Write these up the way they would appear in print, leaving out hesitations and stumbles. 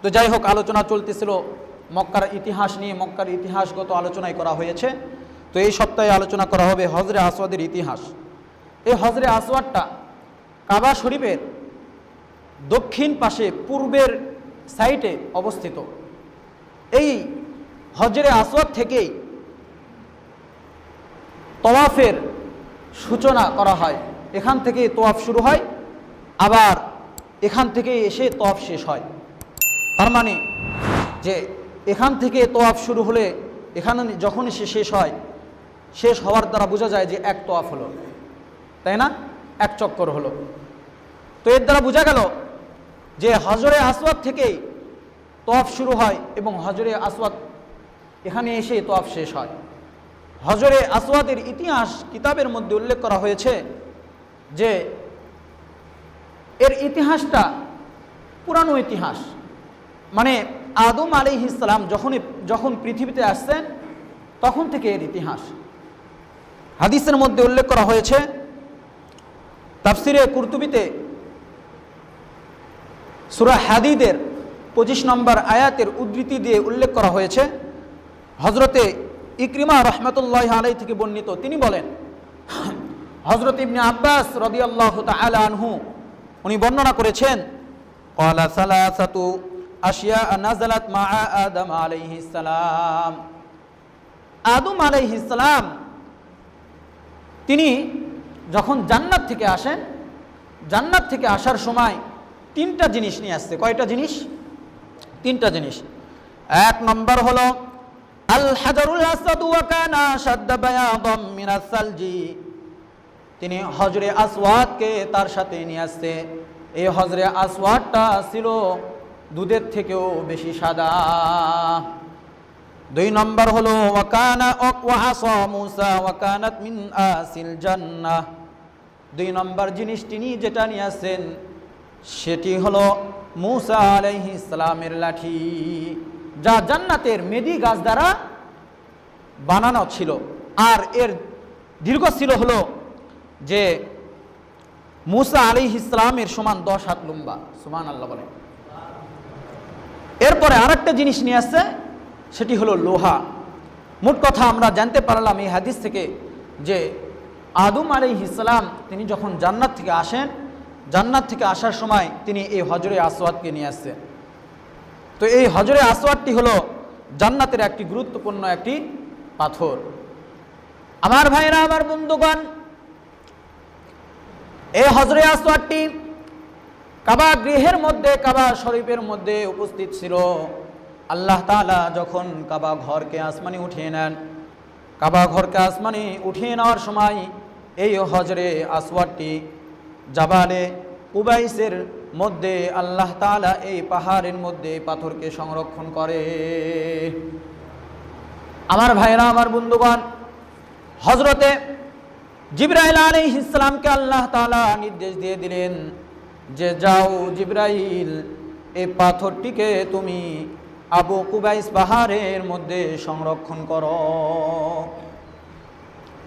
তো যাই হোক, আলোচনা চলতেছিল মক্কার ইতিহাস নিয়ে, মক্কার ইতিহাসগত আলোচনাই করা হয়েছে। তো এই সপ্তাহে আলোচনা করা হবে হজরে আসওয়াদের ইতিহাস। এই হজরে আসওয়াদটা কাবা শরীফের দক্ষিণ পাশে পূর্বের সাইডে অবস্থিত। এই হজরে আসওয়াদ থেকেই তওয়াফের সূচনা করা হয়, এখান থেকে তওয়াফ শুরু হয়, আবার এখান থেকে এসে তওয়াফ শেষ হয়। তার মানে যে এখান থেকে তওয়াফ শুরু হলে এখানে যখন সে শেষ হয়, শেষ হওয়ার দ্বারা বোঝা যায় যে এক তওয়াফ হলো, তাই না, এক চক্কর হলো। তো এর দ্বারা বোঝা গেল যে হজরে আসওয়াদ থেকেই তওয়াফ শুরু হয় এবং হজরে আসওয়াদ এখানে এসে তওয়াফ শেষ হয়। হজরে আসওয়াদের ইতিহাস কিতাবের মধ্যে উল্লেখ করা হয়েছে যে এর ইতিহাসটা পুরানো ইতিহাস, মানে আদম আলাইহিস সালাম যখন পৃথিবীতে আসছেন তখন থেকে এর ইতিহাস। হাদিসের মধ্যে উল্লেখ করা হয়েছে, তাফসিরে কুরতুবিতে সূরা হাদীদের 25 নম্বর আয়াতের উদ্ধৃতি দিয়ে উল্লেখ করা হয়েছে। হযরতে ইকরিমা রাহমাতুল্লাহি আলাইহি থেকে বর্ণিত, তিনি বলেন, হযরত ইবনে আব্বাস রাদিয়াল্লাহু তাআলা আনহু উনি বর্ণনা করেছেন, ক্বালা সালাসাতু আশিয়া নাযালাত মা'a আদম আলাইহিস সালাম। আদম আলাইহিস সালাম তিনি যখন জান্নাত থেকে আসেন, জান্নাত থেকে আসার সময় তিনটা জিনিস নিয়ে আসছে। কয়টা জিনিস? তিনটা জিনিস। এক নম্বর হলো আল হাজারুল আসওয়াদ ওয়া কানা শাদ্দা বায়াদাম মিনাস সালজি। তিনি হজরে আসওয়াদকে তার সাথে নিয়ে আসছে। এই হজরে আসওয়াদটা ছিল দুধের থেকেও বেশি সাদা। দুই নম্বর হলো ওয়া কানা ওয়া আসা মূসা ওয়া কানাত মিন আসিল জান্নাহ। দুই নম্বর জিনিস তিনি যেটা নিয়ে আসেন সেটি হলো মূসা আলাইহিস সালামের লাঠি, যা জান্নাতের মেদি গাছ দ্বারা বানানো ছিল, আর এর দীর্ঘ ছিল হলো যে মূসা আলাইহিস সালামের সমান 10 হাত লম্বা। সুবহানাল্লাহ বলেন। এরপরে আরেকটা জিনিস নিয়ে আসছে, সেটি হলো লোহা। মোট কথা আমরা জানতে পারলাম এই হাদিস থেকে যে আদম আলাইহিস সালাম তিনি যখন জান্নাত থেকে আসেন, জান্নাত থেকে আসার সময় তিনি এই হজরে আসওয়াদকে নিয়ে আসছেন। তো এই হজরে আসওয়াদটি হলো জান্নাতের একটি গুরুত্বপূর্ণ একটি পাথর। আমার ভাইরা, আমার বন্ধুগণ, এই হজরে আসওয়াদটি কাবা গৃহের মধ্যে, কাবা শরীফের মধ্যে উপস্থিত ছিল। আল্লাহ তাআলা যখন কাবা ঘরকে আসমানে উঠিয়ে নেন, কাবা ঘরকে আসমানে উঠিয়ে নেওয়ার সময় এই হজরে আসওয়াদটি জাবালে কুবাইসের মধ্যে আল্লাহ তাআলা এই পাহাড়ের মধ্যে পাথরকে সংরক্ষণ করে। আমার ভাইরা, আমার বন্ধুগণ, হজরতে জিবরাইল আলাইহিস সালামকে আল্লাহ তাআলা নির্দেশ দিয়ে দিলেন যে যাও জিবরাইল, এই পাথরটিকে তুমি আবু কুবাইস পাহাড়ের মধ্যে সংরক্ষণ করো।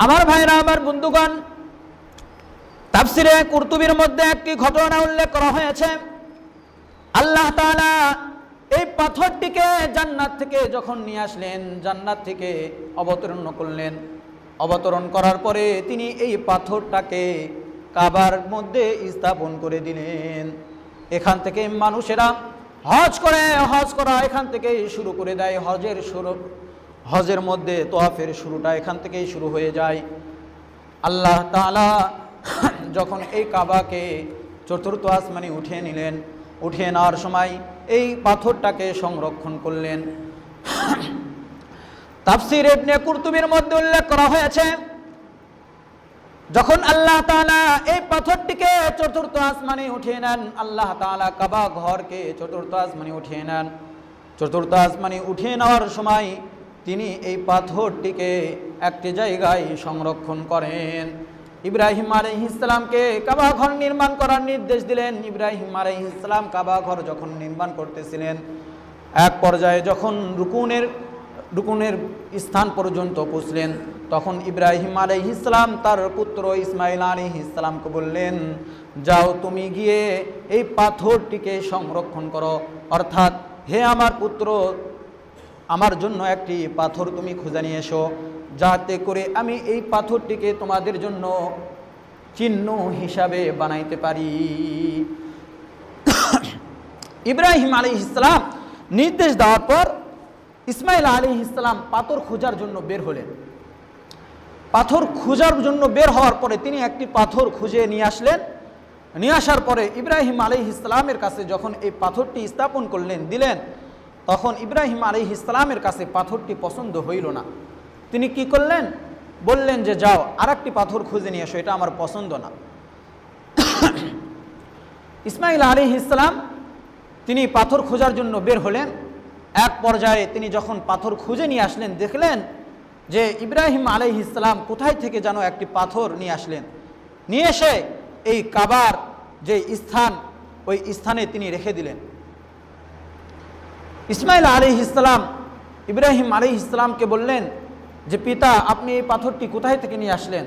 আমার ভাইরা, আমার বন্ধুগণ, তাফসিরে কুরতুবির মধ্যে একটি ঘটনা উল্লেখ করা হয়েছে। আল্লাহ তাআলা এই পাথরটিকে জান্নাত থেকে যখন নিয়ে আসলেন, জান্নাত থেকে অবতরণ করলেন। অবতরণ করার পরে তিনি এই পাথরটাকে কাবার মধ্যে স্থাপন করে দিলেন। এখান থেকে মানুষেরা হজ করা এখান থেকেই শুরু করে দেয়। হজের মধ্যে তওয়াফের শুরুটা এখান থেকেই শুরু হয়ে যায়। আল্লাহ তাআলা যখন এই কাবাকে চতুর্থ আসমানে উঠিয়ে নিলেন, উঠিয়ে নেওয়ার সময় এই পাথরটাকে সংরক্ষণ করলেন। তাফসীর ইবনে কুরতুবির মধ্যে উল্লেখ করা হয়েছে, যখন আল্লাহ তাআলা এই পাথরটিকে চতুর্থ আসমানে উঠিয়ে নেন, আল্লাহ তাআলা কাবা ঘরকে চতুর্থ আসমানে উঠিয়ে নেন। চতুর্থ আসমানে উঠিয়ে নেওয়ার সময় তিনি এই পাথরটিকে একটি জায়গায় সংরক্ষণ করেন। ইব্রাহিম আলাইহিস সালামকে কাবা ঘর নির্মাণ করার নির্দেশ দিলেন। ইব্রাহিম আলাইহিস সালাম কাবা ঘর যখন নির্মাণ করতেছিলেন, এক পর্যায়ে যখন রুকুনের স্থান পর্যন্ত পৌঁছলেন, তখন ইব্রাহিম আলাইহিস সালাম তার পুত্র ইসমাইল আলাইহিস সালামকে বললেন, যাও তুমি গিয়ে এই পাথরটিকে সংরক্ষণ করো, অর্থাৎ হে আমার পুত্র, আমার জন্য একটি পাথর তুমি খুঁজে নিয়ে এসো, যাতে করে আমি এই পাথরটিকে তোমাদের জন্য চিহ্ন হিসাবে বানাইতে পারি। ইব্রাহিম আলাইহিস সালাম নির্দেশ দেওয়ার পর ইসমাইল আলাইহিস সালাম পাথর খোঁজার জন্য বের হলেন। পাথর খোঁজার জন্য বের হওয়ার পরে তিনি একটি পাথর খুঁজে নিয়ে আসলেন। নিয়ে আসার পরে ইব্রাহিম আলাইহিস সালামের কাছে যখন এই পাথরটি স্থাপন করলেন, দিলেন, তখন ইব্রাহিম আলাইহিস সালামের কাছে পাথরটি পছন্দ হইল না। তিনি কি করলেন? বললেন যে যাও আরেকটি পাথর খুঁজে নিয়ে এসো, এটা আমার পছন্দ না। ইসমাইল আলাইহিস সালাম তিনি পাথর খোঁজার জন্য বের হলেন। এক পর্যায়ে তিনি যখন পাথর খুঁজে নিয়ে আসলেন, দেখলেন যে ইব্রাহিম আলাইহিস সালাম কোথায় থেকে যেন একটি পাথর নিয়ে আসলেন। নিয়ে এসে এই কাবার যে স্থান, ওই স্থানে তিনি রেখে দিলেন। ইসমাইল আলাইহিস সালাম ইব্রাহিম আলাইহিস সালামকে বললেন যে পিতা, আপনি এই পাথরটি কোথায় থেকে নিয়ে আসলেন?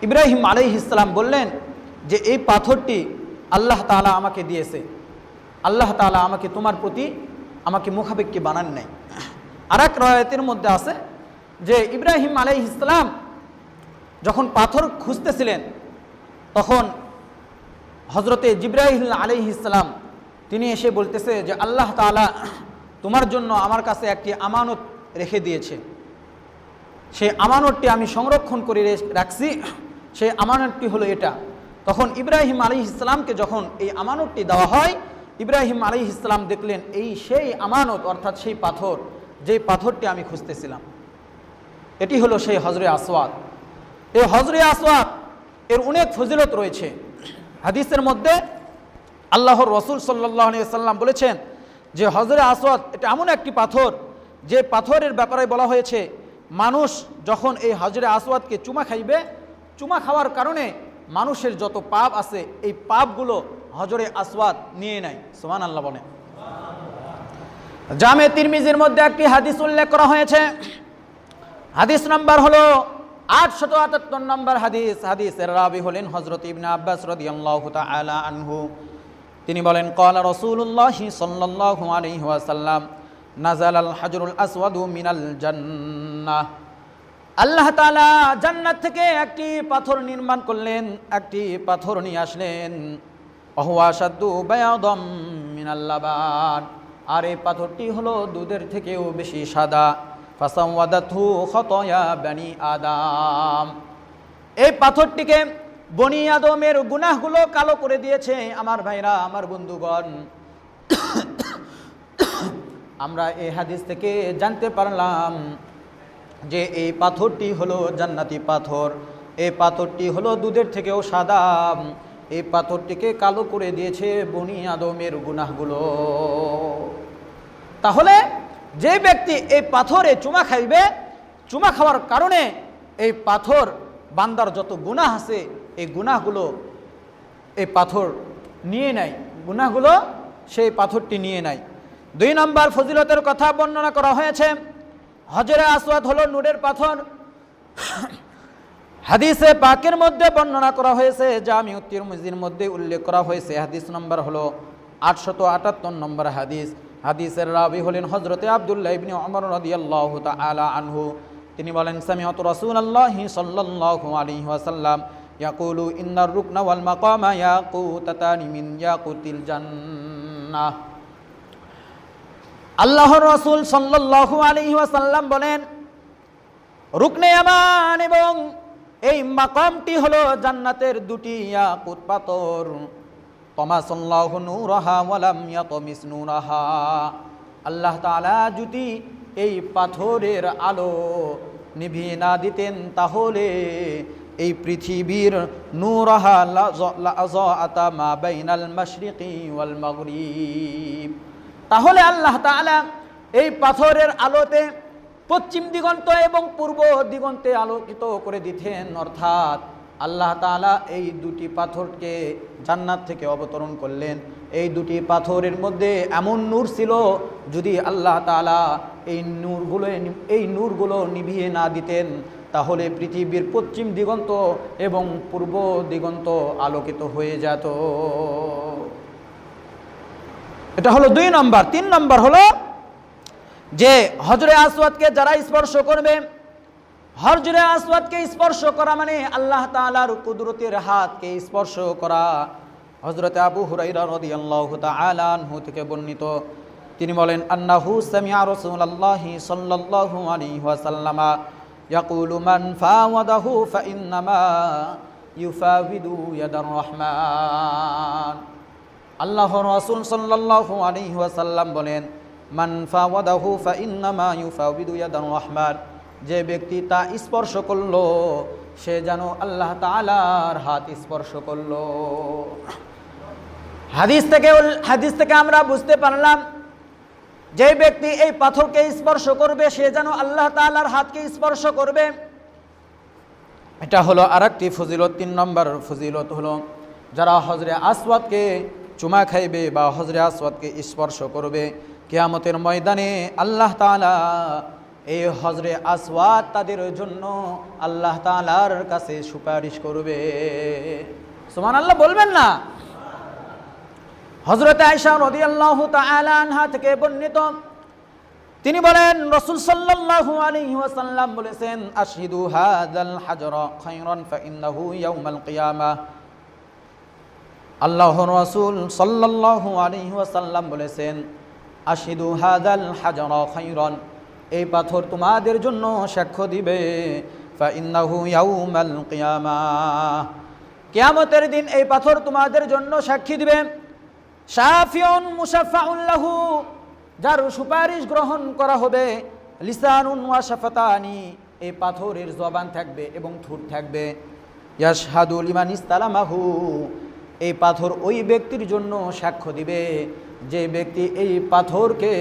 ইব্রাহিম আলাইহিস সালাম বললেন যে এই পাথরটি আল্লাহ তাআলা আমাকে দিয়েছে। আল্লাহ তাআলা আমাকে তোমার প্রতি আমাকে মুখাপেক্ষী বানান নাই। আর এক রায়াতের মধ্যে আছে যে ইব্রাহিম আলাইহিস সালাম যখন পাথর খুঁজতেছিলেন, তখন হজরতে জিবরাইল আলাইহিস সালাম তিনি এসে বলতেছে যে আল্লাহ তাআলা তোমার জন্য আমার কাছে একটি আমানত রেখে দিয়েছে, সেই আমানতটি আমি সংরক্ষণ করে রাখছি, সেই আমানতটি হলো এটা। তখন ইব্রাহিম আলাইহিস সালামকে যখন এই আমানতটি দেওয়া হয়, ইব্রাহিম আলাইহিস সালাম দেখলেন এই সেই আমানত, অর্থাৎ সেই পাথর, যে পাথরটি আমি খুঁজতেছিলাম, এটি হলো সেই হজরে আসওয়াদ। এই হজরে আসওয়াদ এর অনেক ফজিলত রয়েছে। হাদিসের মধ্যে আল্লাহর রাসূল সাল্লাল্লাহু আলাইহি ওয়াসাল্লাম বলেছেন যে হজরে আসওয়াদ এটা এমন একটি পাথর, যে পাথরের ব্যাপারে বলা হয়েছে মানুষ যখন এই হজরে আসওয়াদকে চুমা খাইবে, চুমা খাওয়ার কারণে মানুষের যত পাপ আছে এই পাপগুলো হজরে আসওয়াদ নিয়ে নেয়। সুবহানাল্লাহ বলেন। জামে তিরমিজির মধ্যে একটি হাদিস উল্লেখ করা হয়েছে। হাদিস নাম্বার হলো 878 নম্বর হাদিস। হাদিসের রাবি হলেন হযরত ইবনে আব্বাস রাদিয়াল্লাহু তাআলা আনহু। তিনি বলেন, ক্বালা রাসূলুল্লাহ সাল্লাল্লাহু আলাইহি ওয়াসাল্লাম, নাযালাল হাজরুল আসওয়াদু মিনাল জান্নাহ। আল্লাহ তাআলা জান্নাত থেকে একটি পাথর নির্মাণ করলেন, একটি পাথর নিয়ে আসলেন। ওহুয়া শাদ্দু বায়াদাম মিনাল লাবান, আর এই পাথরটি হলো দুধের থেকেও বেশি সাদা। ফাসাওয়াদাতহু খাতায়া বনি আদম, এই পাথরটিকে বনি আদমের গুনাহগুলো কালো করে দিয়েছে। আমার ভাইরা, আমার বন্ধুগণ, আমরা এই হাদিস থেকে জানতে পারলাম যে এই পাথরটি হলো জান্নাতি পাথর। এই পাথরটি হলো দুধের থেকেও সাদা। এই পাথরটিকে কালো করে দিয়েছে বনি আদমের গুনাহগুলো। তাহলে যে ব্যক্তি এই পাথরে চুমা খাইবে, চুমা খাওয়ার কারণে এই পাথর বান্দার যত গুনাহ আছে এই গুনাহগুলো এই পাথর নিয়ে নেয়, গুনাহগুলো সেই পাথরটি নিয়ে নেয়। 2 নম্বর ফজিলতের কথা বর্ণনা করা হয়েছে, হজরে আসওয়াদ হলো নূরের পাথর। হাদিসে পাকের মধ্যে বর্ণনা করা হয়েছে, জামিউত তিরমিজির মধ্যে উল্লেখ করা হয়েছে। হাদিস নম্বর হলো 878 নম্বর হাদিস। হাদিসের রাবি হলেন হযরতে আব্দুল্লাহ ইবনে উমর রাদিয়াল্লাহু তাআলা আনহু। তিনি বলেন, সামিআতু রাসূলুল্লাহি সাল্লাল্লাহু আলাইহি ওয়াসাল্লাম ইয়াকুলু ইন্নার রুকনা ওয়াল মাকামা ইয়াকুতাতানি মিন ইয়াকুতিল জান্নাহ। আল্লাহর রাসূল সাল্লাল্লাহু আলাইহি ওয়াসাল্লাম বলেন, রুকনে ইয়ামান এবং এই মাকামটি হলো জান্নাতের দুটি ইয়াকুত পাথর। তামাসাল্লাহু নূরাহা ওয়া লাম ইয়াতমিস নূরাহা, আল্লাহ তাআলা যদি এই পাথরের আলো নিভিয়ে না দিতেন তাহলে এই পৃথিবীর নূরাহা লাযাআতা মা বাইনাল মাশরিকি ওয়াল মাগরিব। তাহলে আল্লাহ তাআলা এই পাথরের আলোতে পশ্চিম দিগন্ত এবং পূর্ব দিগন্তে আলোকিত করে দিতেন। অর্থাৎ আল্লাহ তাআলা এই দুটি পাথরকে জান্নাত থেকে অবতরণ করলেন। এই দুটি পাথরের মধ্যে এমন নূর ছিল, যদি আল্লাহ তাআলা এই নূরগুলো নিভিয়ে না দিতেন তাহলে পৃথিবীর পশ্চিম দিগন্ত এবং পূর্ব দিগন্ত আলোকিত হয়ে যেত। এটা হলো 2 নম্বর। 3 নম্বর হলো যে হজরে আসওয়াদকে যারা স্পর্শ করবে, হজরে আসওয়াদকে স্পর্শ করা মানে আল্লাহ তাআলার কুদরতের হাতকে স্পর্শ করা। হযরতে আবু হুরায়রা রাদিয়াল্লাহু তাআলা আনহু থেকে বর্ণিত, তিনি বলেন আন্নাহু সামিআ রাসূলুল্লাহি সাল্লাল্লাহু আলাইহি ওয়াসাল্লাম ইয়াকুলু মান ফাওয়াদাহু ফাইন্নামা ইউফাওয়িদু ইয়াদার রহমান। আল্লাহর রাসূল সাল্লাল্লাহু আলাইহি ওয়াসাল্লাম বলেন মান ফাওয়াদাহু ফাইন্নামা ইউফাওয়িদু ইয়াদার রহমান, যে ব্যক্তি তা স্পর্শ করলো সে যেন আল্লাহ তাআলার হাত স্পর্শ করলো। হাদিস থেকে আমরা বুঝতে পারলাম যে ব্যক্তি এই পাথরকে স্পর্শ করবে সে যেন আল্লাহ তাআলার হাতকে স্পর্শ করবে। এটা হলো আরেকটি ফজিলত। 3 নম্বর ফজিলত হলো যারা হজরে আসওয়াদকে চুমা খাইবে বা হজরে আসওয়াদকে স্পর্শ করবে, কিয়ামতের ময়দানে আল্লাহ তাআলা এই হজরে আসওয়াদ তাদের জন্য আল্লাহ তাআলার কাছে সুপারিশ করবে। সুবহানাল্লাহ বলবেন না? হযরত আয়েশা রাদিয়াল্লাহু তাআলা আনহা থেকে বর্ণিত, তিনি বলেন রাসূল সাল্লাল্লাহু আলাইহি ওয়াসাল্লাম বলেছেন আশহিদু হাযাল হাজরা খায়রান ফাইন্নাহু ইয়াউমাল কিয়ামাহ। আল্লাহর রাসূল সাল্লাল্লাহু আলাইহি ওয়াসাল্লাম বলেছেন আশহিদু হাযাল হাজরা খায়রান, এই পাথর তোমাদের জন্য সাক্ষ্য দিবে ফাইন্নাহু ইয়াউমাল কিয়ামাহ, কিয়ামতের দিন এই পাথর তোমাদের জন্য সাক্ষী দিবে। শাফিউন মুশাফাউন লাহু, যার সুপারিশ গ্রহণ করা হবে। লিসানুন ওয়া শাফাতানি, এই পাথরের জবান থাকবে এবং ঠোঁট থাকবে। ইয়াশহাদু লিমান ইসতালামাহু, এই পাথর ওই ব্যক্তির জন্য সাক্ষ্য দিবে যে ব্যক্তি এই পাথরকে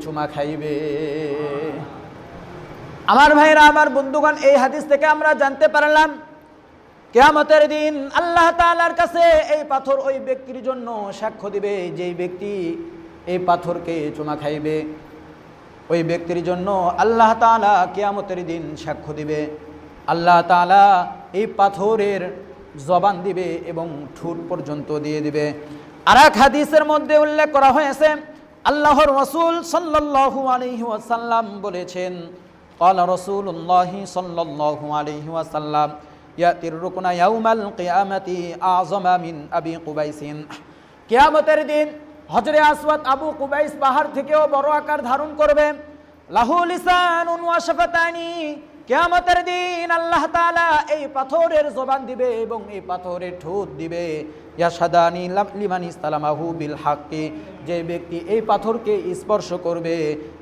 চুমা খাইবে। আমার ভাইরা, আমার বন্ধুগণ, এই হাদিস থেকে আমরা জানতে পারলাম কিয়ামতের দিন আল্লাহ তাআলার কাছে এই পাথর ওই ব্যক্তির জন্য সাক্ষ্য দিবে যেই ব্যক্তি এই পাথরকে চুমা খাইবে। ওই ব্যক্তির জন্য আল্লাহ তাআলা কিয়ামতের দিন সাক্ষ্য দিবে। আল্লাহ তাআলা এই পাথরের জবান দিবে এবং ঠোঁট পর্যন্ত দিয়ে দিবে। আর এক হাদিসের মধ্যে উল্লেখ করা হয়েছে আল্লাহর রাসূল সাল্লাল্লাহু আলাইহি ওয়াসাল্লাম বলেছেন ক্বালা রাসূলুল্লাহি সাল্লাল্লাহু আলাইহি ওয়াসাল্লাম ইয়াতির রুকনা ইয়াউমাল কিয়ামাতি আযমা মিন আবি কুবাইসিন, কিয়ামতের দিন হজরে আসওয়াদ আবু কুবাইস পাহাড় থেকেও বড় আকার ধারণ করবে। লাহু লিসানুন ওয়া শাফাতানি, কিয়ামতের দিন আল্লাহ তাআলা এই পাথরের জবান দিবে এবং এই পাথরের ঠোঁট দিবে। ইয়াশহাদানি লিমান ইসতালামাহু বিল হাক্কি, যে ব্যক্তি এই পাথরকে স্পর্শ করবে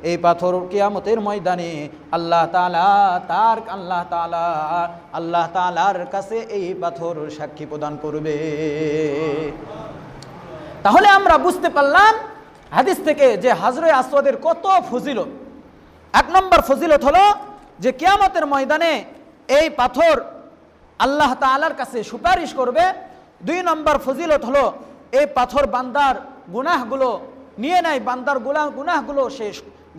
এই পাথর কিয়ামতের ময়দানে আল্লাহ তাআলার কাছে এই পাথর সাক্ষী প্রদান করবে। তাহলে আমরা বুঝতে পারলাম হাদিস থেকে যে হজরে আসওয়াদের কত ফজিলত। 1 নম্বর ফজিলত হলো যে কিয়ামতের ময়দানে এই পাথর আল্লাহ তাআলার কাছে সুপারিশ করবে। 2 নম্বর ফজিলত হলো এই পাথর বান্দার গুনাহগুলো নিয়ে নেয়, বান্দার গুনাহগুলো সে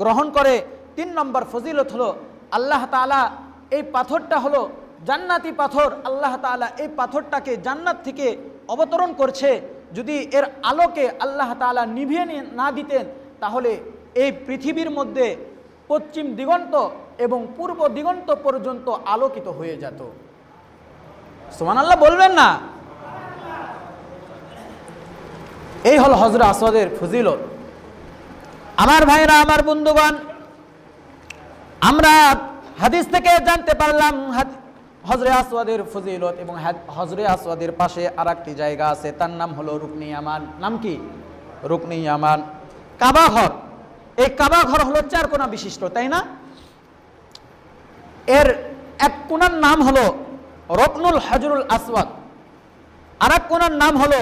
গ্রহণ করে। 3 নম্বর ফজিলত হলো আল্লাহ তাআলা এই পাথরটা হলো জান্নাতি পাথর। আল্লাহ তাআলা এই পাথরটাকে জান্নাত থেকে অবতরণ করছে। যদি এর আলোকে আল্লাহ তাআলা নিভিয়ে না দিতেন তাহলে এই পৃথিবীর মধ্যে পশ্চিম দিগন্ত এবং পূর্ব দিগন্ত পর্যন্ত আলোকিত হয়ে যেত। সুবহানাল্লাহ বলবেন না? এই হল হজরে আসওয়াদের ফজিলত। আমার ভাইরা, আমার বন্ধুগণ, আমরা হাদিস থেকে জানতে পারলাম হজরে আসওয়াদের ফজিলত। এবং হজরে আসওয়াদের পাশে আরেকটি জায়গা আছে, তার নাম হলো রুকনে ইয়ামান। নাম কি? রুকনে ইয়ামান। কাবা ঘর, এই কাবা ঘর হলো 4 কোণা বিশিষ্ট, তাই না? এর এক কোণার নাম হলো রুকনুল হাজরুল আসওয়াদ, আর এক কোণার নাম হলো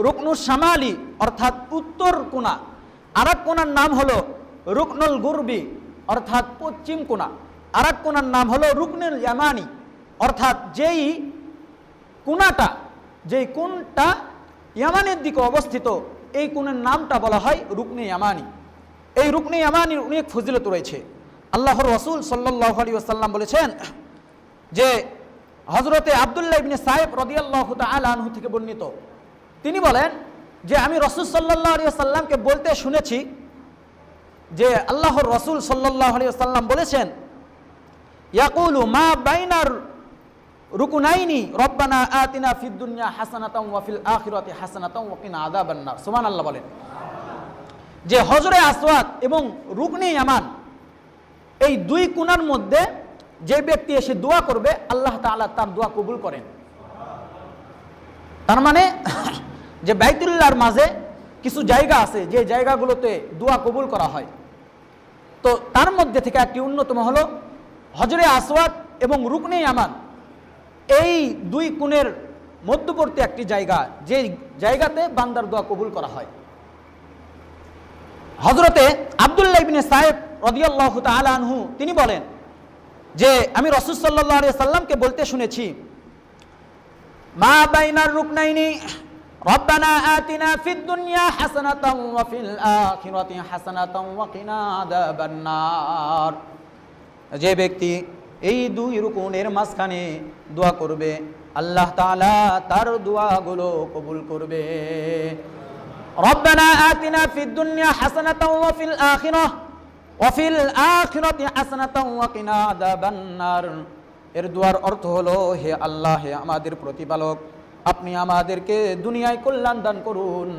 রুকনুল শামালি অর্থাৎ উত্তর কোণা, আর এক কোণার নাম হলো রুকনুল গুরবি অর্থাৎ পশ্চিম কোণা, আর এক কোণার নাম হলো রুকনুল ইয়ামানি অর্থাৎ যেই কোণটা ইয়ামানের দিকে অবস্থিত এই কোণের নামটা বলা হয় রুকনে ইয়ামানি। এই রুকনে ইয়ামানির অনেক ফজিলত রয়েছে। আল্লাহর রাসূল সাল্লাল্লাহু আলাইহি ওয়াসাল্লাম বলেছেন যে হযরতে আব্দুল্লাহ ইবনে সাইব রাদিয়াল্লাহু তাআলা আনহু থেকে বর্ণিত, তিনি বলেন যে আমি রাসূল সাল্লাল্লাহু আলাইহি ওয়াসাল্লামকে বলতে শুনেছি যে আল্লাহর রাসূল সাল্লাল্লাহু আলাইহি ওয়াসাল্লাম বলেছেন, ইয়াকুলু মা বাইনার রুকুনাইনি রব্বানা আতিনা ফিদ দুনিয়া হাসানাতাও ওয়া ফিল আখিরাতি হাসানাতাও ওয়া কিনা আযাবান নার। সুবহানাল্লাহ বলেন। যে হজরে আসওয়াদ এবং রুকনে ইয়ামান এই দুই কোণার মধ্যে যে ব্যক্তি এসে দোয়া করবে আল্লাহ তাআলা তার দোয়া কবুল করেন। তার মানে যে বাইতুল্লাহর মাঝে কিছু জায়গা আছে যে জায়গাগুলোতে দোয়া কবুল করা হয়, তো তার মধ্যে থেকে একটি অন্যতম হলো হজরে আসওয়াদ এবং রুকনে ইয়ামান, এই দুই কোণের মধ্যবর্তী একটি জায়গা, যে জায়গাতে বান্দার দোয়া কবুল করা হয়। হযরতে আব্দুল্লাহ ইবনে সাইদ রাদিয়াল্লাহু তাআলা আনহু তিনি বলেন যে আমি রাসূল সাল্লাল্লাহু আলাইহি সাল্লামকে বলতে শুনেছি, মা বাইনার রুকনাইনি রব্বানা আতিনা ফিদ দুনিয়া হাসানাতাও ওয়া ফিল আখিরাতি হাসানাতাও ওয়া কিনা আযাবান নার। যে ব্যক্তি এই দুই রুকুনের মাঝখানে দোয়া করবে আল্লাহ তাআলা তার দোয়াগুলো কবুল করবে। রব্বানা আতিনা ফিদ দুনিয়া হাসানাতাও ওয়া ফিল আখিরাতি হাসানাতাও ওয়া কিনা আযাবান নার। এর দোয়ার অর্থ হলো, হে আল্লাহ, হে আমাদের প্রতিপালক, আপনি আমাদেরকে দুনিয়ায় কল্যাণ দান করুন।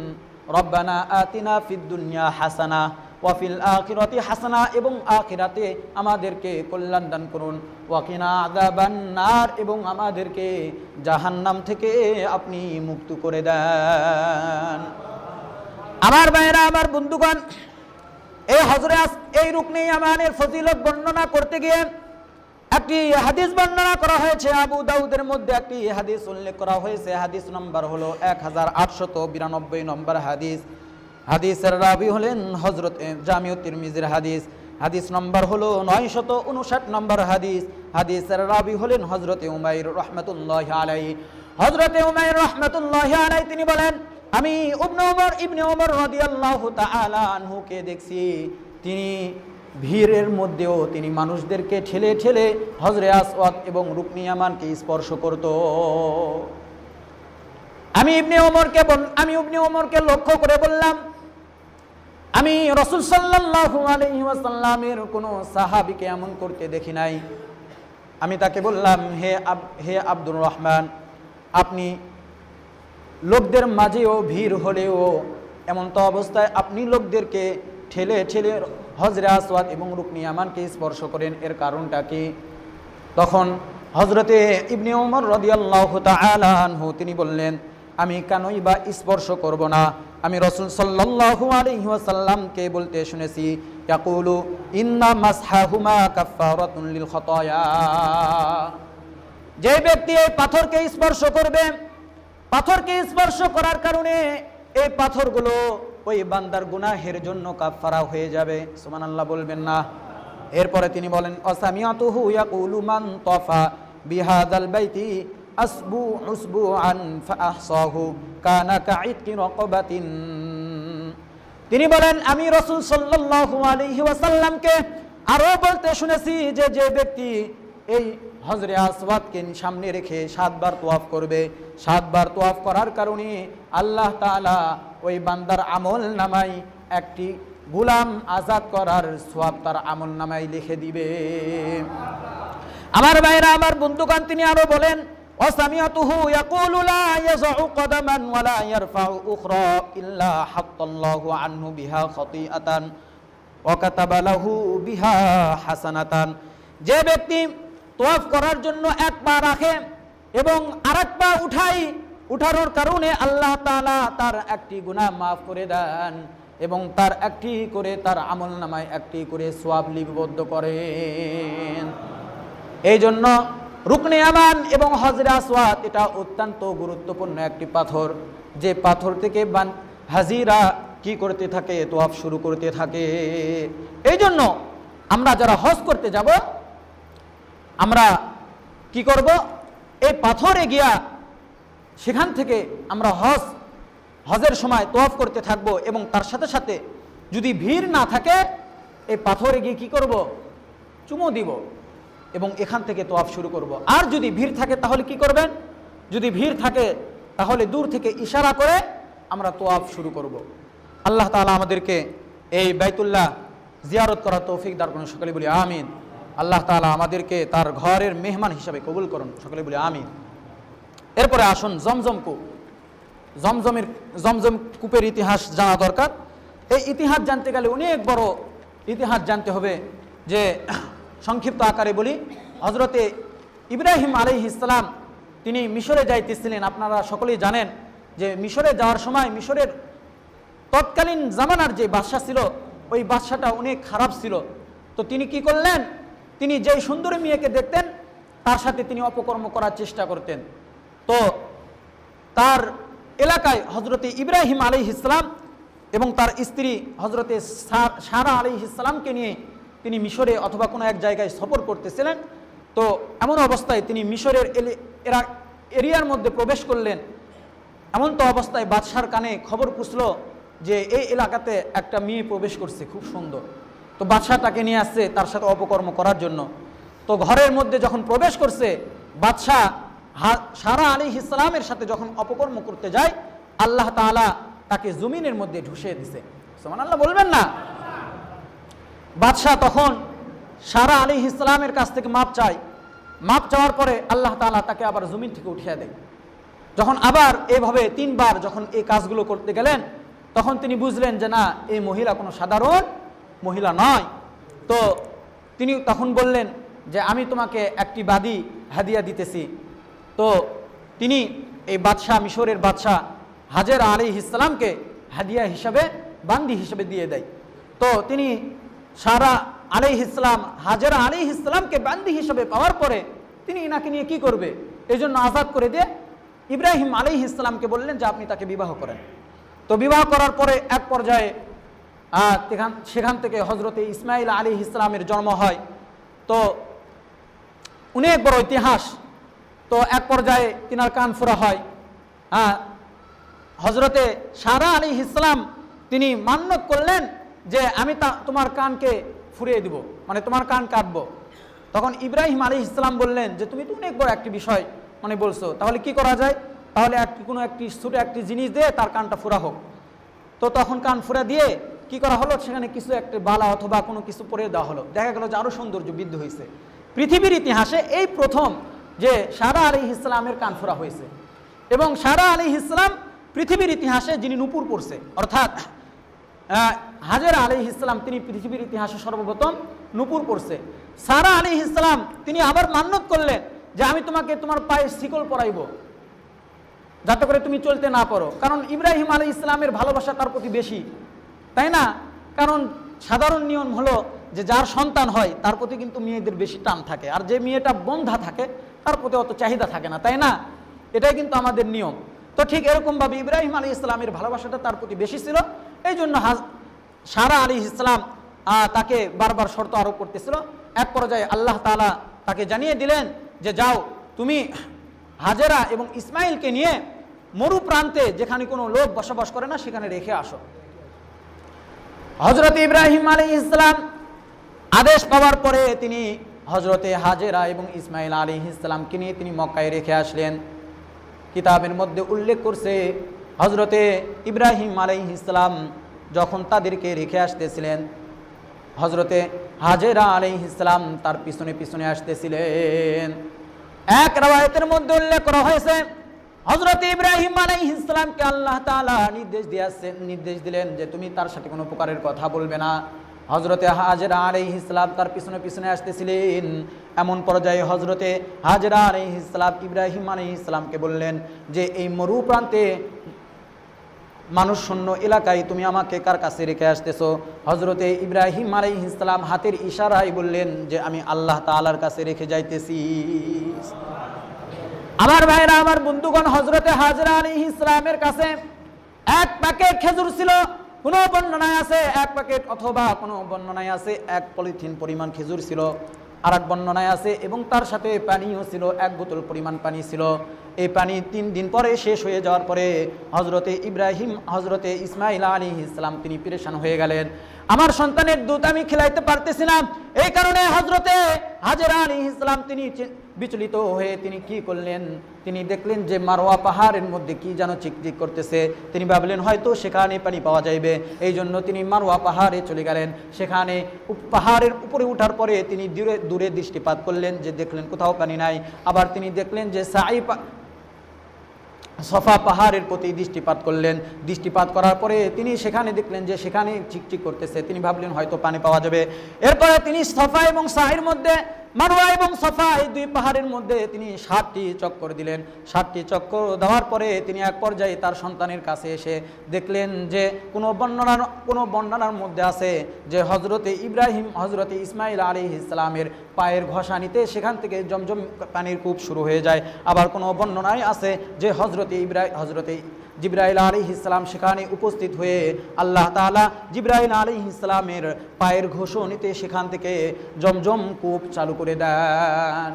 রব্বানা আতিনা ফিদ দুনিয়া হাসানা ওয়া ফিল আখিরাতি হাসানা, এবং আখিরাতে আমাদেরকে কল্যাণ দান করুন। ওয়া কিনা আযাবান নার, এবং আমাদেরকে জাহান্নাম থেকে আপনি মুক্ত করে দেন। আমার ভাইরা, আমার বন্ধুগণ, এই হজরে এই রুকনে ইয়ামানের ফজিলত বর্ণনা করতে গিয়ে একটি হাদিস বর্ণনা করা হয়েছে। আবু দাউদের মধ্যে একটি হাদিস উল্লেখ করা হয়েছে। হাদিস নম্বর হলো 1892 নম্বর হাদিস। হাদিসের রাবি হলেন হযরত জামিউত তিরমিজির হাদিস। হাদিস নম্বর হলো 959 নম্বর হাদিস। হাদিসের রাবি হলেন হযরত উমাইর রাহমাতুল্লাহি আলাইহি। হযরত উমাইর রাহমাতুল্লাহি আলাইহি তিনি বলেন, আমি ইবনে ওমর রাদিয়াল্লাহু তাআলা আনহুকে দেখছি, তিনি ভিড়ের মধ্যেও তিনি মানুষদেরকে ঠেলে ঠেলে হজরে আসওয়াদ এবং রুকনে ইয়ামানকে স্পর্শ করত। আমি ইবনে ওমরকে লক্ষ্য করে বললাম, আমি রাসূল সাল্লাল্লাহু আলাইহি ওয়াসাল্লামের কোনো সাহাবীকে এমন করতে দেখি নাই। আমি তাকে বললাম, হে আব্দুর রহমান, আপনি লোকদের মাঝেও ভিড় হলেও এমন তো অবস্থায় আপনি লোকদেরকে ঠেলে ঠেলে হজরে আসওয়াদ এবং রুকনে ইয়ামানকে স্পর্শ করেন, এর কারণটা কি? তখন হযরতে ইবনে ওমর রাদিয়াল্লাহু তাআলা আনহু তিনি বললেন, আমি কেনই বা স্পর্শ করব না? আমি রাসূল সাল্লাল্লাহু আলাইহি ওয়াসাল্লামকে বলতে শুনেছি, ইয়াকুলু ইন্না মাসহাহুমা কাফফারাতুন লিল খাতায়া। যে ব্যক্তি এই পাথরকে স্পর্শ করবে, পাথরকে স্পর্শ করার কারণে এই পাথরগুলো ওই বান্দার গুনাহের জন্য কাফারা হয়ে যাবে। সুবহানাল্লাহ বলবেন না? এরপরে তিনি বলেন, অসামিয়াতুহু ইয়াকুলু মান তাফা বিহাদাল বাইতি আসবুআন ফাআহসাহু কানা কাইতকি রাকাবাতিন। তিনি বলেন, আমি রাসূল সাল্লাল্লাহু আলাইহি ওয়াসাল্লামকে আরো বলতে শুনেছি যে যে ব্যক্তি এই হজরে আসওয়াদকে সামনে রেখে 7 বার তওয়াফ করবে, 7 বার তওয়াফ করার কারণে আল্লাহ তাআলা ওই বান্দার আমল নামায় একটি গোলাম আজাদ করার সওয়াব তার আমল নামায় লিখে দিবে। আমার ভাইরা, আমার বন্ধুগণ, তিনি আরো বলেন, ওয়াসামিয়াতুহু ইয়াকুলু লা ইয়াযউ কদামান ওয়া লা ইয়ারফাউ উখরা ইল্লা হাত্তাল্লাহু আনহু বিহা খাতিআতান ওয়া কাতাবা লাহু বিহা হাসানাতান। যে ব্যক্তি তওয়াফ করার জন্য এক পা রাখে এবং আরেক পা উঠানোর কারণে আল্লাহ তাআলা তার একটি গুনাহ মাফ করে দেন এবং তার একটি করে তার আমল নামায় একটি করে সওয়াব লিপিবদ্ধ করেন। এই জন্য রুকনে ইয়ামান এবং হজরে আসওয়াদ এটা অত্যন্ত গুরুত্বপূর্ণ একটি পাথর, যে পাথর থেকে হাজিরা কি করতে থাকে? তওয়াফ শুরু করতে থাকে। এই জন্য আমরা যারা হজ করতে যাব, আমরা কি করব? এই পাথরে গিয়া সেখান থেকে আমরা হজের সময় তওয়াফ করতে থাকব এবং তার সাথে সাথে যদি ভিড় না থাকে এই পাথরে গিয়ে কি করব? চুমো দিব এবং এখান থেকে তওয়াফ শুরু করব। আর যদি ভিড় থাকে তাহলে কি করবেন? যদি ভিড় থাকে তাহলে দূর থেকে ইশারা করে আমরা তোয়াফ শুরু করব। আল্লাহ তাআলা আমাদেরকে এই বাইতুল্লাহ জিয়ারত করার তৌফিক দান করুন, সকলে বলি আমিন। আল্লাহ তাআলা আমাদেরকে তার ঘরের মেহমান হিসাবে কবুল করুন, সকলে বলি আমিন। এরপরে আসুন জমজম কূপ। জমজম কূপের ইতিহাস জানা দরকার। এই ইতিহাস জানতে গেলে অনেক বড় ইতিহাস জানতে হবে। যে সংক্ষিপ্ত আকারে বলি, হজরতে ইব্রাহিম আলাইহিস সালাম তিনি মিশরে যাইতেছিলেন। আপনারা সকলেই জানেন যে মিশরে যাওয়ার সময় মিশরের তৎকালীন জামানার যে বাদশা ছিল, ওই বাদশাটা অনেক খারাপ ছিল। তো তিনি কি করলেন, তিনি যেই সুন্দরী মেয়েকে দেখতেন তার সাথে তিনি অপকর্ম করার চেষ্টা করতেন। তো তার এলাকায় হজরতে ইব্রাহিম আলাইহিস সালাম এবং তার স্ত্রী হজরতে সারা আলাইহিস সালামকে নিয়ে তিনি মিশরে অথবা কোনো এক জায়গায় সফর করতেছিলেন। তো এমন অবস্থায় তিনি মিশরের এরিয়ার মধ্যে প্রবেশ করলেন। এমন তো অবস্থায় বাদশার কানে খবর পুছল যে এই এলাকাতে একটা মেয়ে প্রবেশ করছে, খুব সুন্দর। তো বাদশাহ তাকে নিয়ে আসছে তার সাথে অপকর্ম করার জন্য। তো ঘরের মধ্যে যখন প্রবেশ করছে, বাদশাহ সারা আলাইহিস সালামের সাথে যখন অপকর্ম করতে যায়, আল্লাহ তাআলা তাকে জমিনের মধ্যে ঢুসিয়ে দিছে। সুবহানাল্লাহ বলবেন না? বাদশাহ তখন সারা আলাইহিস সালামের কাছ থেকে মাপ চায়। মাপ চাওয়ার পরে আল্লাহ তাআলা তাকে আবার জমিন থেকে উঠিয়ে দেয়। যখন আবার এভাবে 3 বার যখন এই কাজগুলো করতে গেলেন, তখন তিনি বুঝলেন যে না, এই মহিলা কোনো সাধারণ মহিলা নয়। তো তিনি তখন বললেন যে আমি তোমাকে একটি বাদী হাদিয়া দিতেছি। তো তিনি এই বাদশাহ, মিশরের বাদশাহ হাজেরা আলাইহিস সালামকে হাদিয়া হিসাবে, বান্দি হিসাবে দিয়ে দেয়। তো তিনি সারা আলাইহিস সালাম হাজেরা আলাইহিস সালামকে বান্দি হিসাবে পাওয়ার পরে তিনি এনাকে নিয়ে কি করবে, এই জন্য আজাদ করে দিয়ে ইব্রাহিম আলাইহিস সালামকে বললেন যে আপনি তাকে বিবাহ করেন। তো বিবাহ করার পরে এক পর্যায়ে সেখান থেকে হজরতে ইসমাইল আলাইহিস সালামের জন্ম হয়। তো অনেক বড় ইতিহাস। তো এক পর্যায়ে তিনার কান ফুরা হয়। হজরতে সারা আলাইহিস সালাম তিনি মান্যত করলেন যে আমি তোমার কানকে ফুরিয়ে দিব, মানে তোমার কান কাটবো। তখন ইব্রাহিম আলাইহিস সালাম বললেন যে তুমি তো অনেক বড় একটি বিষয় মানে বলছো, তাহলে কি করা যায়, তাহলে কোনো একটি ছোট একটি জিনিস দিয়ে তার কানটা ফুরা হোক। তো তখন কান ফুরা দিয়ে কি করা হলো, সেখানে কিছু একটা বালা অথবা কোনো কিছু পরে দেওয়া হলো। দেখা গেল যে আরো সৌন্দর্য বৃদ্ধি হয়েছে। পৃথিবীর ইতিহাসে এই প্রথম যে সারা আলাইহিস সালামের কান ফুরা হয়েছে। এবং সারা আলাইহিস সালাম পৃথিবীর ইতিহাসে যিনি নূপুর পড়ছে, অর্থাৎ হাজেরা আলাইহিস সালাম তিনি পৃথিবীর ইতিহাসে সর্বপ্রথম নূপুর পড়ছে। সারা আলাইহিস সালাম তিনি আবার মান্যত করলেন যে আমি তোমাকে তোমার পায়ে শিকল পরাইব, যাতে করে তুমি চলতে না পারো। কারণ ইব্রাহিম আলাইহিস সালামের ভালোবাসা তার প্রতি বেশি, তাই না? কারণ সাধারণ নিয়ম হলো যে যার সন্তান হয় তার প্রতি কিন্তু মেয়েদের বেশি টান থাকে, আর যে মেয়েটা বন্ধা থাকে তার প্রতি অত চাহিদা থাকে না, তাই না? এটাই কিন্তু আমাদের নিয়ম। তো ঠিক এরকমভাবে ইব্রাহিম আলাইহিস সালামের ভালোবাসাটা তার প্রতি বেশি ছিল। এই জন্য সারা আলাইহিস সালাম তাকে বারবার শর্ত আরোপ করতেছিল। এক পর্যায়ে আল্লাহ তাআলা তাকে জানিয়ে দিলেন যে যাও, তুমি হাজেরা এবং ইসমাইলকে নিয়ে মরু প্রান্তে যেখানে কোনো লোক বসবাস করে না সেখানে রেখে আসো। হযরত ইব্রাহিম আলাইহিস সালাম আদেশ পাওয়ার পরে তিনি হযরতে হাজেরা এবং ইসমাইল আলাইহিস সালামকে নিয়ে তিনি মক্কায় রেখে আসলেন। কিতাবের মধ্যে উল্লেখ করছে হযরতে ইব্রাহিম আলাইহিস সালাম যখন তাদেরকে রেখে আসতেছিলেন, হযরতে হাজেরা আলাইহিস সালাম তার পিছনে পিছনে আসতেছিলেন। এক রাওয়ায়াতের মধ্যে উল্লেখ করা হয়েছে হযরত ইব্রাহিম আলাইহিস সালামকে আল্লাহ তাআলা নির্দেশ দিলেন যে তুমি তার সাথে কোনো প্রকারের কথা বলবে না। হযরতে হাজেরা আলাইহিস সালাম তার পিছনে পিছনে আসতেছিলেন। এমন পর্যায়ে হযরতে হাজেরা আলাইহিস সালাম ইব্রাহিম আলাইহিস সালামকে বললেন যে এই মরু প্রান্তে মানুষ শূন্য এলাকায় তুমি আমাকে কার কাছে রেখে আসতেছো? হযরতে ইব্রাহিম আলাইহিস সালাম হাতের ইশারায় বললেন যে আমি আল্লাহ তাআলার কাছে রেখে যাইতেছি। আমার ভাইরা, আমার বন্ধুগণ, হযরতে হাজেরা আলাইহিস সালামের কাছে এক প্যাকেট খেজুর ছিল। কোন বর্ণনায় আছে 1 প্যাকেট, অথবা কোন বর্ণনায় আছে 1 পলিথিন পরিমাণ খেজুর ছিল। আর এক বর্ণনায় আছে এবং তার সাথে পানিও ছিল, 1 বোতল পরিমাণ পানি ছিল। এই পানি 3 দিন পরে শেষ হয়ে যাওয়ার পরে হযরতে ইসমাইল আলাইহিস সালাম তিনি পেরেশান হয়ে গেলেন। আমার সন্তানের দুধ আমি খিলাইতে পারতেছি না। এই কারণে হযরতে হাজেরা আলাইহিস সালাম তিনি বিচলিত হয়ে তিনি কি করলেন, তিনি দেখলেন যে মারওয়া পাহাড়ের মধ্যে কি যেন চিকচিক করতেছে। তিনি ভাবলেন হয়তো সেখানে পানি পাওয়া যাইবে, এই জন্য তিনি মারওয়া পাহাড়ে চলে গেলেন। সেখানে পাহাড়ের উপরে ওঠার পরে তিনি দূরে দূরে দৃষ্টিপাত করলেন, যে দেখলেন কোথাও পানি নাই। আবার তিনি দেখলেন যে সফা পাহাড়ের প্রতি দৃষ্টিপাত করলেন। দৃষ্টিপাত করার পরে তিনি সেখানে দেখলেন যে সেখানে চিকচিক করতেছে। তিনি ভাবলেন হয়তো পানি পাওয়া যাবে। এরপরে তিনি সফা এবং সাহির মধ্যে, মারওয়া এবং সফা এই দুই পাহাড়ের মধ্যে তিনি 7টি চক্কর দিলেন। 7টি চক্কর দেওয়ার পরে তিনি এক পর্যায়ে তার সন্তানের কাছে এসে দেখলেন যে কোনো বর্ণনার মধ্যে আছে যে হজরতে ইব্রাহিম, হজরতে ইসমাইল আলাইহিস সালামের পায়ের ঘষানিতে সেখান থেকে জমজম পানির কূপ শুরু হয়ে যায়। আবার কোনো বর্ণনায় আছে যে হজরতে জিবরাইল আলাইহিস সালাম সেখানে উপস্থিত হয়ে আল্লাহ তাআলা জিবরাইল আলাইহিস সালামের পায়ের ঘষণিতে সেখান থেকে জমজম কূপ চালু করে দেন।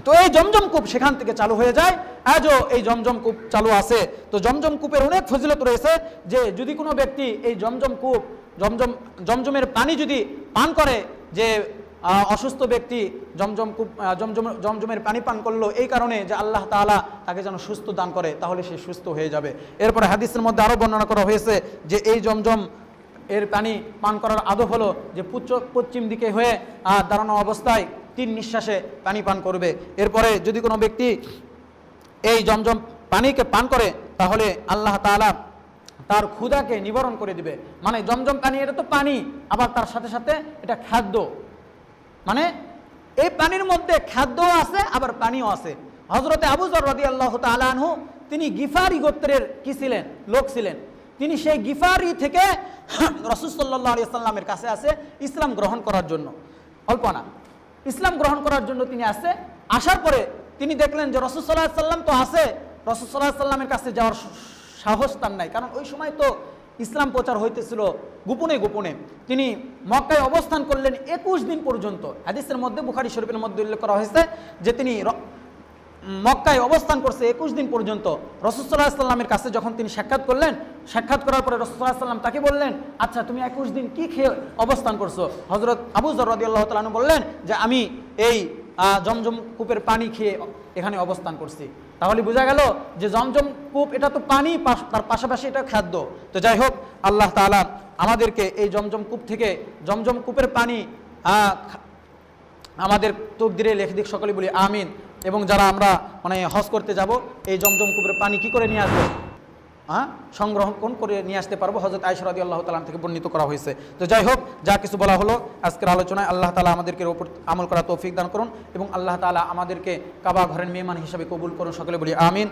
তো এই জমজম কূপ সেখান থেকে চালু হয়ে যায়। আজও এই জমজম কূপ চালু আছে। তো জমজম কূপের অনেক ফজিলত রয়েছে, যে যদি কোনো ব্যক্তি এই জমজমের পানি যদি পান করে, যে অসুস্থ ব্যক্তি জমজমের পানি পান করলো এই কারণে যে আল্লাহ তাআলা তাকে যেন সুস্থ দান করে, তাহলে সে সুস্থ হয়ে যাবে। এরপরে হাদিসের মধ্যে আরও বর্ণনা করা হয়েছে যে এই জমজম এর পানি পান করার আদব হলো যে পশ্চিম দিকে হয়ে দাঁড়ানো অবস্থায় 3 নিঃশ্বাসে পানি পান করবে। এরপরে যদি কোনো ব্যক্তি এই জমজম পানিকে পান করে, তাহলে আল্লাহ তাআলা তার ক্ষুধাকে নিবারণ করে দিবে। মানে জমজম পানি এটা তো পানি, আবার তার সাথে সাথে এটা খাদ্য, মানে এই পানির মধ্যে খাদ্যও আছে আবার পানিও আছে। হযরতে আবু যর রাদিয়াল্লাহু তাআলা আনহু তিনি গিফারি গোত্রের কি ছিলেন, লোক ছিলেন। তিনি সেই গিফারি থেকে রাসূল সাল্লাল্লাহু আলাইহি ওয়াসাল্লামের কাছে আসে ইসলাম গ্রহণ করার জন্য। অল্প না, ইসলাম গ্রহণ করার জন্য তিনি আসে। আসার পরে তিনি দেখলেন যে রাসূল সাল্লাল্লাহু আলাইহি ওয়াসাল্লাম তো আছে, রাসূল সাল্লাল্লাহু আলাইহি ওয়াসাল্লামের কাছে যাওয়ার সাহস তার নাই, কারণ ওই সময় তো ইসলাম প্রচার হইতেছিল গোপনে গোপনে। তিনি মক্কায় অবস্থান করলেন 21 দিন পর্যন্ত। হাদিসের মধ্যে, বুখারী শরীফের মধ্যে উল্লেখ করা হয়েছে যে তিনি মক্কায় অবস্থান করছে 21 দিন পর্যন্ত। রাসূল সাল্লাল্লাহু আলাইহি ওয়াসাল্লামের কাছে যখন তিনি সাক্ষাৎ করলেন, সাক্ষাৎ করার পরে রাসূল সাল্লাল্লাহু আলাইহি ওয়াসাল্লাম তাকে বললেন, আচ্ছা তুমি 21 দিন কি খেয়ে অবস্থান করছো? হযরত আবু যর রাদিয়াল্লাহু তাআলা আনহু বললেন যে আমি এই জমজম কূপের পানি খেয়ে এখানে অবস্থান করছি। তাহলে বোঝা গেল যে জমজম কূপ এটা তো পানি, তার পাশাপাশি এটা খাদ্য। তো যাই হোক, আল্লাহ তাআলা আমাদেরকে এই জমজম কূপ থেকে, জমজম কূপের পানি আমাদের তকদিরে লেখে দিক, সকলে বলি আমিন। এবং যারা আমরা মানে হজ করতে যাব, এই জমজম কূপের পানি কি করে নিয়ে আসবো, সংগ্রহণ করে নিয়ে আসতে পারবো। হযরত আয়েশা রাদিয়াল্লাহু তাআলা থেকে বর্ণিত করা হয়েছে। তো যাই হোক, যা কিছু বলা হলো আজকের আলোচনায়, আল্লাহ তাআলা আমাদেরকে ওপর আমল করা তৌফিক দান করুন এবং আল্লাহ তাআলা আমাদেরকে কাবা ঘরের মেহমান হিসেবে কবুল করুন, সকলে বলি আমিন।